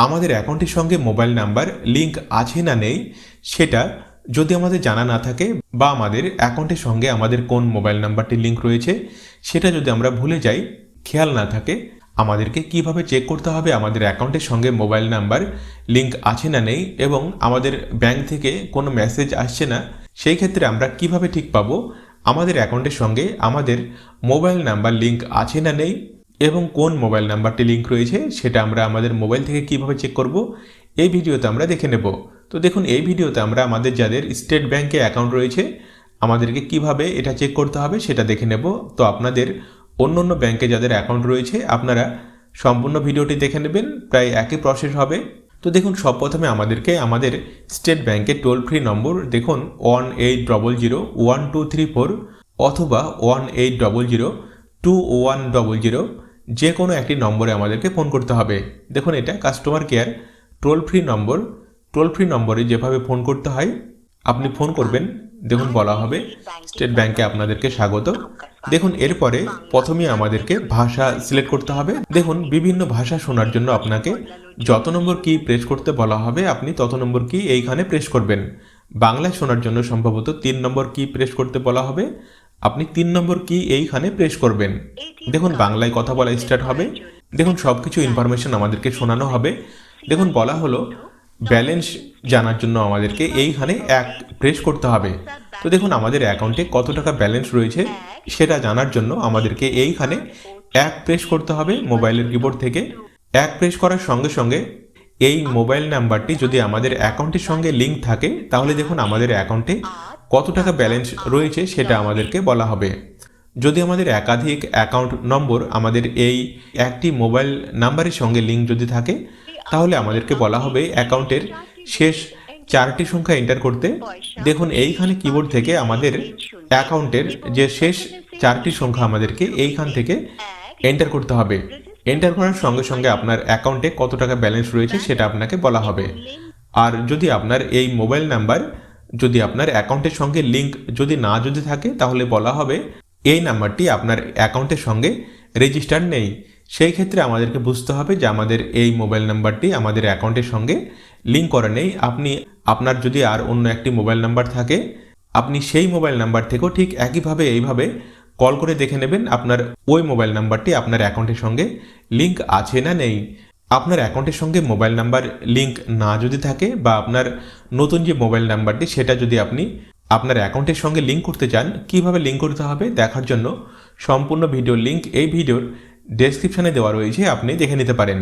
আমাদের অ্যাকাউন্টের সঙ্গে মোবাইল নাম্বার লিঙ্ক আছে না নেই সেটা যদি আমাদের জানা না থাকে বা আমাদের অ্যাকাউন্টের সঙ্গে আমাদের কোন মোবাইল নাম্বারটি লিঙ্ক রয়েছে সেটা যদি আমরা ভুলে যাই, খেয়াল না থাকে, আমাদেরকে কিভাবে চেক করতে হবে আমাদের অ্যাকাউন্টের সঙ্গে মোবাইল নাম্বার লিঙ্ক আছে না নেই এবং আমাদের ব্যাংক থেকে কোনো মেসেজ আসছে না, সেই ক্ষেত্রে আমরা কিভাবে ঠিক পাবো আমাদের অ্যাকাউন্টের সঙ্গে আমাদের মোবাইল নাম্বার লিঙ্ক আছে না নেই এবং কোন মোবাইল নাম্বারটি লিঙ্ক রয়েছে সেটা আমরা আমাদের মোবাইল থেকে কিভাবে চেক করব এই ভিডিওতে আমরা দেখে নেব। তো দেখুন, এই ভিডিওতে আমরা আমাদের যাদের স্টেট ব্যাংকে অ্যাকাউন্ট রয়েছে আমাদেরকে কিভাবে এটা চেক করতে হবে সেটা দেখে নেব। তো আপনাদের অন্য ব্যাংকে যাদের অ্যাকাউন্ট রয়েছে আপনারা সম্পূর্ণ ভিডিওটি দেখে নেবেন, প্রায় একই প্রসেস হবে। তো দেখুন, সবপ্রথমে আমাদেরকে আমাদের স্টেট ব্যাংকের টোল ফ্রি নম্বর দেখুন 18001234 অথবা 18002100 যে কোনো একটি নম্বরে আমাদেরকে ফোন করতে হবে। দেখুন, এটা customer care toll free number. Toll free নম্বরে যেভাবে ফোন করতে হয় আপনি ফোন করবেন। দেখুন, বলা হবে স্টেট ব্যাংকে আপনাদেরকে স্বাগত। দেখুন, এরপরে প্রথমেই আমাদেরকে ভাষা সিলেক্ট করতে হবে। দেখুন, বিভিন্ন ভাষা শোনার জন্য আপনাকে যত নম্বর কি প্রেস করতে বলা হবে আপনি তত নম্বর কি এইখানে প্রেস করবেন। বাংলায় শোনার জন্য সম্ভবত 3 নম্বর কি প্রেস করতে বলা হবে, আপনি 3 নম্বর কি এইখানে প্রেস করবেন। দেখুন, বাংলায় কথা বলা স্টার্ট হবে। দেখুন, সব কিছু ইনফরমেশন আমাদেরকে শোনানো হবে। দেখুন, বলা হলো ব্যালেন্স জানার জন্য আমাদেরকে এইখানে 1 প্রেস করতে হবে। তো দেখুন, আমাদের অ্যাকাউন্টে কত টাকা ব্যালেন্স রয়েছে সেটা জানার জন্য আমাদেরকে এইখানে 1 প্রেস করতে হবে মোবাইলের কিবোর্ড থেকে। 1 প্রেস করার সঙ্গে সঙ্গে এই মোবাইল নাম্বারটি যদি আমাদের অ্যাকাউন্টের সঙ্গে লিঙ্ক থাকে তাহলে দেখুন আমাদের অ্যাকাউন্টে কত টাকা ব্যালেন্স রয়েছে সেটা আমাদেরকে বলা হবে। যদি আমাদের একাধিক অ্যাকাউন্ট নম্বর আমাদের এই একটি মোবাইল নাম্বারের সঙ্গে লিঙ্ক যদি থাকে তাহলে আমাদেরকে বলা হবে অ্যাকাউন্টের শেষ 4টি সংখ্যা এন্টার করতে। দেখুন, এইখানে কিবোর্ড থেকে আমাদের অ্যাকাউন্টের যে শেষ 4টি সংখ্যা আমাদেরকে এইখান থেকে এন্টার করতে হবে। এন্টার করার সঙ্গে সঙ্গে আপনার অ্যাকাউন্টে কত টাকা ব্যালেন্স রয়েছে সেটা আপনাকে বলা হবে। আর যদি আপনার এই মোবাইল নাম্বার যদি আপনার অ্যাকাউন্টের সঙ্গে লিঙ্ক যদি থাকে তাহলে বলা হবে এই নাম্বারটি আপনার অ্যাকাউন্টের সঙ্গে রেজিস্টার নেই। সেই ক্ষেত্রে আমাদেরকে বুঝতে হবে যে আমাদের এই মোবাইল নাম্বারটি আমাদের অ্যাকাউন্টের সঙ্গে লিঙ্ক করা নেই। আপনার যদি আর অন্য একটি মোবাইল নাম্বার থাকে আপনি সেই মোবাইল নাম্বার থেকেও ঠিক একইভাবে এইভাবে কল করে দেখে নেবেন আপনার ওই মোবাইল নাম্বারটি আপনার অ্যাকাউন্টের সঙ্গে লিঙ্ক আছে না নেই। আপনার অ্যাকাউন্টের সঙ্গে মোবাইল নাম্বার লিঙ্ক না যদি থাকে বা আপনার নতুন যে মোবাইল নাম্বারটি সেটা যদি আপনি আপনার অ্যাকাউন্টের সঙ্গে লিঙ্ক করতে চান, কিভাবে লিঙ্ক করতে হবে দেখার জন্য সম্পূর্ণ ভিডিওর লিঙ্ক এই ভিডিওর ডেসক্রিপশনে দেওয়া রয়েছে, আপনি দেখে নিতে পারেন।